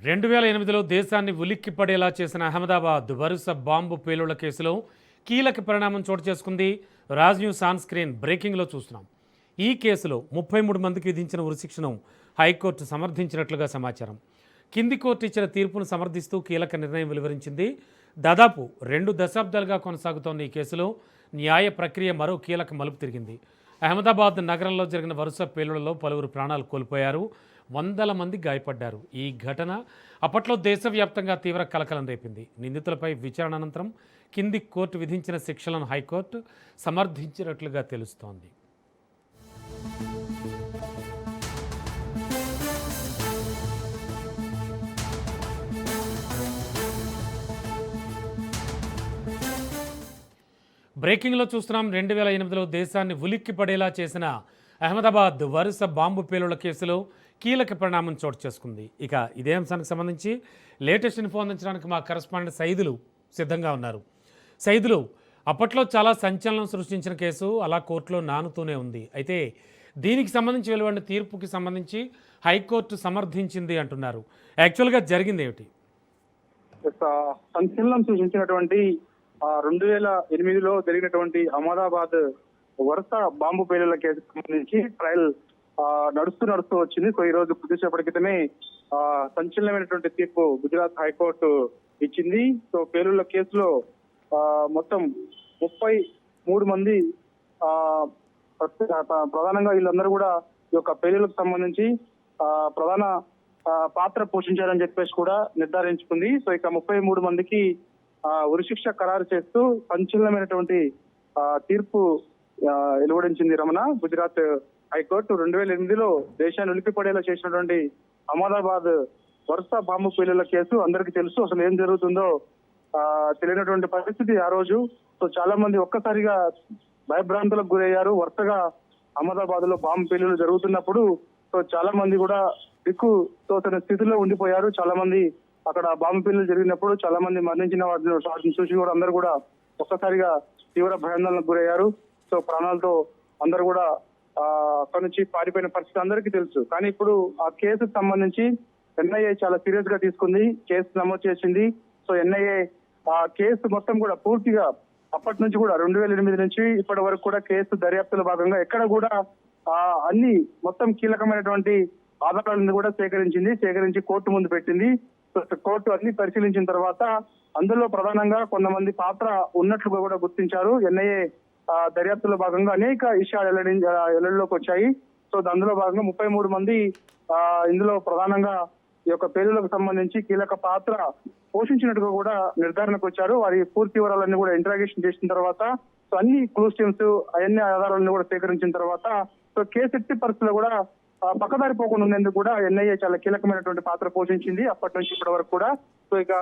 2008లో దేశాన్ని ఉలిక్కిపడేలా చేసిన అహ్మదాబాద్ వరుస బాంబు పేలుళ్ల కేసులో కీలక పరిణామం చోటు చేసుకుంది. రాజ్ న్యూస్ ఆన్ స్క్రీన్ బ్రేకింగ్లో చూస్తున్నాం. ఈ కేసులో 33 మందికి విధించిన ఉరిశిక్షను హైకోర్టు సమర్థించినట్లుగా సమాచారం. కింది కోర్టు ఇచ్చిన తీర్పును సమర్థిస్తూ కీలక నిర్ణయం వెలువరించింది. దాదాపు 2 దశాబ్దాలుగా కొనసాగుతోన్న ఈ కేసులో న్యాయ ప్రక్రియ మరో కీలక మలుపు తిరిగింది. అహ్మదాబాద్ నగరంలో జరిగిన వరుస పేలుళ్లలో పలువురు ప్రాణాలు కోల్పోయారు, వందల మంది గాయపడ్డారు. ఈ ఘటన అప్పట్లో దేశవ్యాప్తంగా తీవ్ర కలకలం రేపింది. నిందితులపై విచారణ అనంతరం కింది కోర్టు విధించిన శిక్షలను హైకోర్టు సమర్థించినట్లుగా తెలుస్తోంది. బ్రేకింగ్లో చూస్తున్నాం. 2008లో దేశాన్ని ఉలిక్కిపడేలా చేసిన అహ్మదాబాద్ వరుస బాంబు పేలుళ్ల కేసులో కీలక పరిణామం చోటు చేసుకుంది. ఇక ఇదే అంశానికి సంబంధించి లేటెస్ట్ ఇన్ఫో అందించడానికి మా కరెస్పాండెంట్ సైదులు సిద్ధంగా ఉన్నారు. సైదులు, అప్పట్లో చాలా సంచలనం సృష్టించిన కేసు అలా కోర్టులో నానుతూనే ఉంది. అయితే దీనికి సంబంధించి వెలువడిన తీర్పుకి సంబంధించి హైకోర్టు సమర్థించింది అంటున్నారు. యాక్చువల్గా జరిగింది ఏమిటి? సంచలనం సృష్టించినటువంటి 2008లో జరిగినటువంటి అహ్మదాబాద్ వరుస బాంబు పేలుళ్ల కేసుకు సంబంధించి ట్రయల్ నడుస్తూ వచ్చింది. సో ఈ రోజు కొద్దిసేపటి క్రితమే సంచలనమైనటువంటి తీర్పు గుజరాత్ హైకోర్టు ఇచ్చింది. సో పేలుళ్ల కేసులో మొత్తం 33 మంది ప్రధానంగా వీళ్ళందరూ కూడా ఈ యొక్క పేలుళ్లకు సంబంధించి ప్రధాన పాత్ర పోషించారని చెప్పేసి కూడా నిర్ధారించుకుంది. సో ఇక 33 మందికి ఉరిశిక్ష ఖరారు చేస్తూ సంచలనమైనటువంటి తీర్పు వెలువడించింది రమణ. గుజరాత్ హైకోర్టు 2008లో దేశాన్ని ఉలిక్కిపడేలా చేసినటువంటి అహ్మదాబాద్ వరుస బాంబు పేలుళ్ల కేసు అందరికీ తెలుసు. అసలు ఏం జరుగుతుందో తెలియనటువంటి పరిస్థితి ఆ రోజు. సో చాలా మంది ఒక్కసారిగా భయభ్రాంతులకు గురయ్యారు. వరుసగా అహ్మదాబాద్ లో బాంబు పేలుళ్లు జరుగుతున్నప్పుడు సో చాలా మంది కూడా దిక్కు తోచని స్థితిలో ఉండిపోయారు. చాలా మంది అక్కడ బాంబు పేలుళ్లు జరిగినప్పుడు చాలా మంది మరణించిన వాటిని చూసి కూడా అందరూ కూడా ఒక్కసారిగా తీవ్ర భయాందోళనకు గురయ్యారు. సో ప్రాణాలతో అందరూ కూడా అక్కడి నుంచి పారిపోయిన పరిస్థితి అందరికీ తెలుసు. కానీ ఇప్పుడు ఆ కేసుకు సంబంధించి ఎన్ఐఏ చాలా సీరియస్ గా తీసుకుంది, కేసు నమోదు చేసింది. సో ఎన్ఐఏ ఆ కేసు మొత్తం కూడా పూర్తిగా అప్పటి నుంచి కూడా 2008 నుంచి ఇప్పటి వరకు కూడా కేసు దర్యాప్తులో భాగంగా ఎక్కడ కూడా అన్ని మొత్తం కీలకమైనటువంటి ఆధారాలను కూడా సేకరించి కోర్టు ముందు పెట్టింది. కోర్టు అన్ని పరిశీలించిన తర్వాత అందులో ప్రధానంగా కొంతమంది పాత్ర ఉన్నట్లుగా కూడా గుర్తించారు. ఎన్ఐఏ దర్యాప్తులో భాగంగా అనేక విషయాలు వెల్లడిలోకి వచ్చాయి. సో అందులో భాగంగా 33 మంది ఇందులో ప్రధానంగా ఈ యొక్క పేలులకు సంబంధించి కీలక పాత్ర పోషించినట్టుగా కూడా నిర్ధారణకు వచ్చారు. వారి పూర్తి వివరాలన్నీ కూడా ఇంటరాగేషన్ చేసిన తర్వాత సో అన్ని క్లూస్ టీమ్స్ అవన్నీ ఆధారాలను కూడా సేకరించిన తర్వాత సో కేసు ఎట్టి పరిస్థితుల్లో కూడా పక్కదారి పోకుండా ఉండేందుకు కూడా ఎన్ఐఏ చాలా కీలకమైనటువంటి పాత్ర పోషించింది అప్పటి నుంచి ఇప్పటి వరకు కూడా. సో ఇక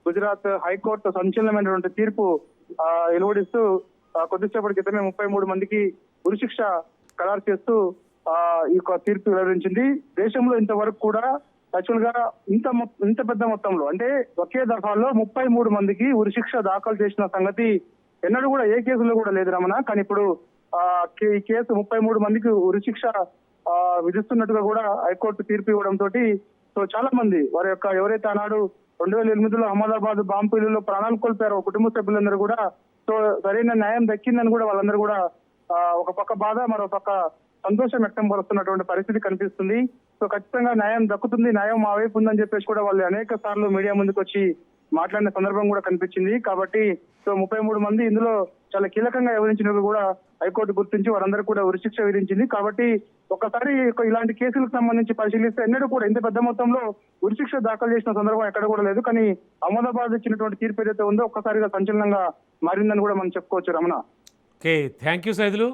గుజరాత్ హైకోర్టు సంచలనమైనటువంటి తీర్పు వెలువడిస్తూ కొద్దిసేపటి క్రితమే 33 మందికి ఉరిశిక్ష ఖరారు చేస్తూ ఈ యొక్క తీర్పు వెలువరించింది. దేశంలో ఇంతవరకు కూడా యాక్చువల్ గా ఇంత పెద్ద మొత్తంలో అంటే ఒకే దఫాలో 33 మందికి ఉరిశిక్ష దాఖలు చేసిన సంగతి ఎన్నడూ కూడా ఏ కేసులో కూడా లేదు రమణ. కానీ ఇప్పుడు ఈ కేసు 33 మందికి ఉరిశిక్ష విధిస్తున్నట్టుగా కూడా హైకోర్టు తీర్పు ఇవ్వడంతో సో చాలా మంది వారి యొక్క ఎవరైతే ఆనాడు 2008లో అహ్మదాబాద్ బాంబు పేలుళ్లలో ప్రాణాలు కోల్పోయారో కుటుంబ సభ్యులందరూ కూడా సో సరైన న్యాయం దక్కిందని కూడా వాళ్ళందరూ కూడా ఒక పక్క బాధ మరో పక్క సంతోషం వ్యక్తం పరుస్తున్నటువంటి పరిస్థితి కనిపిస్తుంది. సో ఖచ్చితంగా న్యాయం దక్కుతుంది, న్యాయం మా వైపు ఉందని చెప్పేసి కూడా వాళ్ళు అనేక సార్లు మీడియా ముందుకు వచ్చి మాట్లాడిన సందర్భం కూడా కనిపించింది. కాబట్టి సో 33 మంది ఇందులో చాలా కీలకంగా వ్యవహరించినట్టు కూడా హైకోర్టు గుర్తించి వారందరూ కూడా ఉరిశిక్ష విధించింది. కాబట్టి ఒకసారి ఇలాంటి కేసులకు సంబంధించి పరిశీలిస్తే ఎన్నడూ కూడా ఇంత పెద్ద మొత్తంలో ఉరిశిక్ష దాఖలు చేసిన సందర్భం ఎక్కడ కూడా లేదు. కానీ అహ్మదాబాద్ ఇచ్చినటువంటి తీర్పు ఏదైతే ఉందో ఒక్కసారిగా సంచలనంగా మారిందని కూడా మనం చెప్పుకోవచ్చు Ramana. Okay, thank you Saidulu.